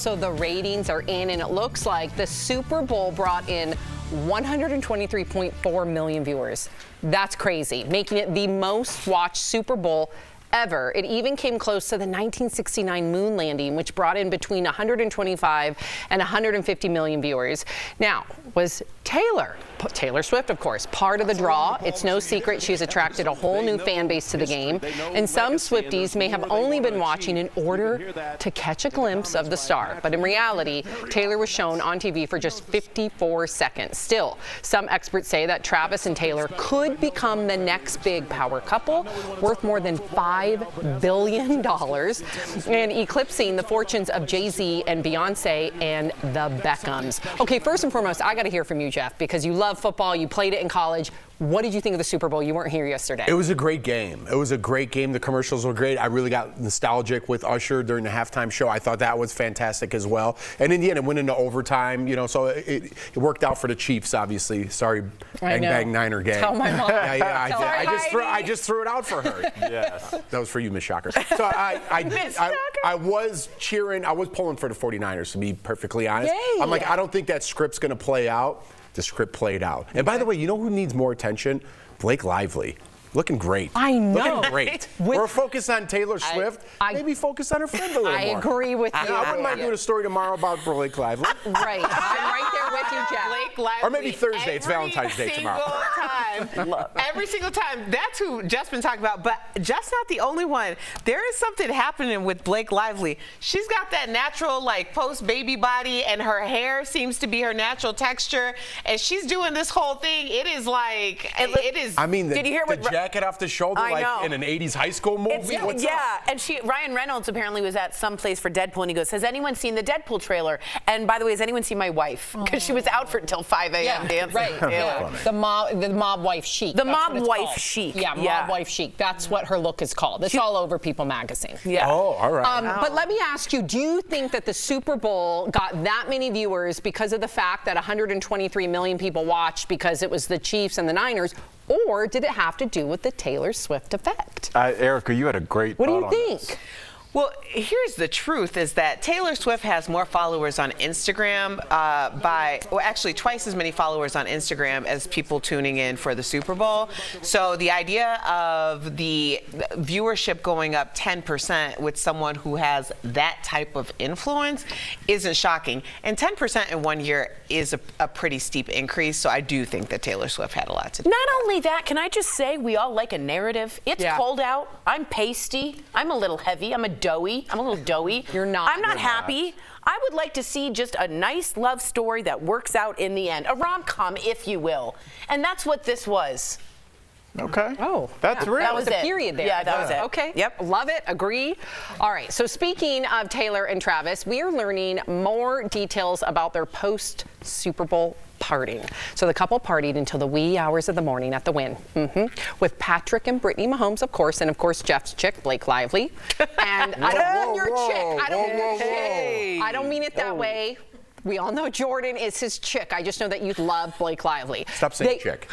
so the ratings are in, and it looks like the Super Bowl brought in 123.4 million viewers. That's crazy, making it the most watched Super Bowl ever. It even came close to the 1969 moon landing, which brought in between 125 and 150 million viewers. Now, was Taylor Swift, of course, part of the draw? It's no secret she's attracted a whole new fan base to the game, and some Swifties may have only been watching in order to catch a glimpse of the star. But in reality, Taylor was shown on TV for just 54 seconds. Still, some experts say that Travis and Taylor could become the next big power couple, worth more than $5 billion, and eclipsing the fortunes of Jay-Z and Beyonce and the Beckhams. Okay, first and foremost, I got to hear from you, Jeff, because you love football, you played it in college. What did you think of the Super Bowl? You weren't here yesterday. It was a great game. It was a great game. The commercials were great. I really got nostalgic with Usher during the halftime show. I thought that was fantastic as well. And in the end, it went into overtime, so it worked out for the Chiefs, obviously. Sorry, Bang Niner gang. Tell my mom. I just threw it out for her. Yes. That was for you, Miss Shocker. So I was cheering. I was pulling for the 49ers, to be perfectly honest. Yay. I'm like, I don't think that script's going to play out. The script played out. And by the way, you know who needs more attention? Blake Lively. Looking great. I know. Looking great. We're focused on Taylor Swift. Maybe focus on her friend a little more. I agree with you. I wouldn't mind doing a story tomorrow about Blake Lively. Right. I'm right there with you, Jeff. Blake Lively. Or maybe Thursday. It's Valentine's Day tomorrow. Every single time. That's who Jeff's been talking about. But Jeff's not the only one. There is something happening with Blake Lively. She's got that natural, post-baby body, and her hair seems to be her natural texture. And she's doing this whole thing. It is it is. I mean, did you hear the jacket off the shoulder, in an 80s high school movie? What's up? And Ryan Reynolds apparently was at some place for Deadpool, and he goes, has anyone seen the Deadpool trailer? And by the way, has anyone seen my wife? Because she was out for until 5 a.m. dancing. Right. Yeah. The mob wife chic. The mob wife chic. Yeah, mob wife chic. That's what her look is called. It's all over People magazine. Yeah. Oh, all right. But let me ask you, do you think that the Super Bowl got that many viewers because of the fact that 123 million people watched because it was the Chiefs and the Niners, or did it have to do with the Taylor Swift effect? Erica, you had a great thought on What do you think? this. Well, here's the truth, is that Taylor Swift has more followers on Instagram actually twice as many followers on Instagram as people tuning in for the Super Bowl. So the idea of the viewership going up 10% with someone who has that type of influence isn't shocking. And 10% in 1 year is a pretty steep increase, so I do think that Taylor Swift had a lot to do. Not only that, can I just say we all like a narrative? It's cold out. I'm pasty. I'm a little heavy. I'm a little doughy. You're not. I'm not happy. I would like to see just a nice love story that works out in the end. A rom-com, if you will. And that's what this was. Okay. Oh, that's real. That was a period there. Yeah, that was it. Okay. Yep. Love it. Agree. All right. So speaking of Taylor and Travis, we are learning more details about their post-Super Bowl partying. So the couple partied until the wee hours of the morning at the Wynn, with Patrick and Brittany Mahomes, of course, and of course Jeff's chick, Blake Lively. And I don't mean your chick. I don't mean it that way. We all know Jordan is his chick. I just know that you love Blake Lively. Stop saying chick.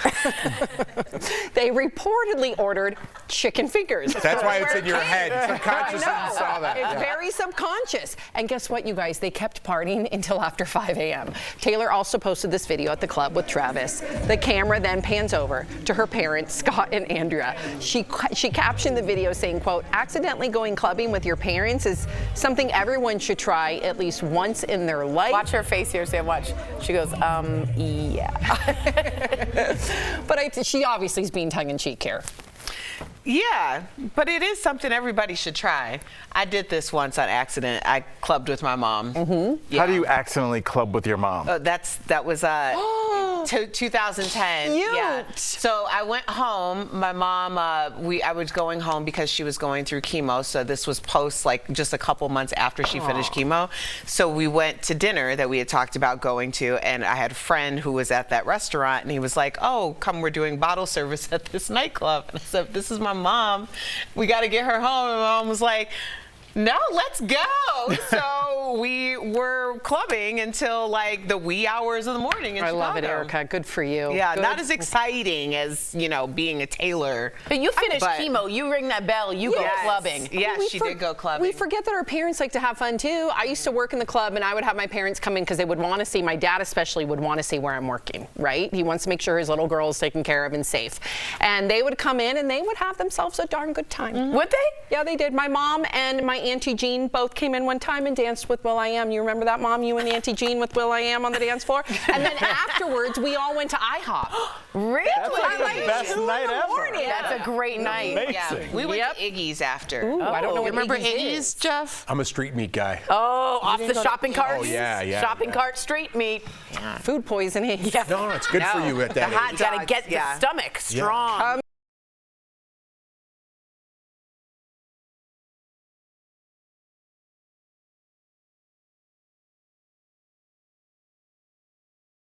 They reportedly ordered chicken fingers. That's why it's in your head. Subconsciously you saw that. It's very subconscious. And guess what, you guys? They kept partying until after 5 a.m. Taylor also posted this video at the club with Travis. The camera then pans over to her parents, Scott and Andrea. She captioned the video saying, quote, accidentally going clubbing with your parents is something everyone should try at least once in their life. Watch her face here, Sam. Watch. She goes, yeah. But she obviously is being tongue-in-cheek here. Yeah, but it is something everybody should try. I did this once on accident. I clubbed with my mom. How do you accidentally club with your mom? That was 2010. Cute. Yeah. So I went home. My mom, I was going home because she was going through chemo. So this was post, just a couple months after she finished chemo. So we went to dinner that we had talked about going to, and I had a friend who was at that restaurant, and he was like, "Oh, come, we're doing bottle service at this nightclub." And I said, "This is my mom. We got to get her home." And my mom was like, "No, let's go." So we were were clubbing until like the wee hours of the morning in I Chicago. love it, Erica. Good for you. Yeah, Good. not as exciting as, being a tailor. But you finish But- chemo, you ring that bell, you go Yes. clubbing. Yes, she did go clubbing. We forget that our parents like to have fun too. I used to work in the club, and I would have my parents come in because they would want to see, my dad especially would want to see where I'm working, right? He wants to make sure his little girl is taken care of and safe. And they would come in and they would have themselves a darn good time. Would they? Yeah, they did. My mom and my Auntie Jean both came in one time and danced with will.i.am. You remember that, Mom? You and Auntie Jean with will.i.am on the dance floor? And then afterwards, we all went to IHOP. Really? That's like the best night ever. That's a great night. Amazing. Yeah, we went to Iggy's after. Ooh, I don't know what Remember Iggy's Iggy's, is. Jeff? I'm a street meat guy. Oh, off the shopping cart. Oh, yeah. Shopping cart street meat. Food poisoning. Yeah. No, it's good for you at that The hot age. You gotta dogs, get yeah. the stomach strong.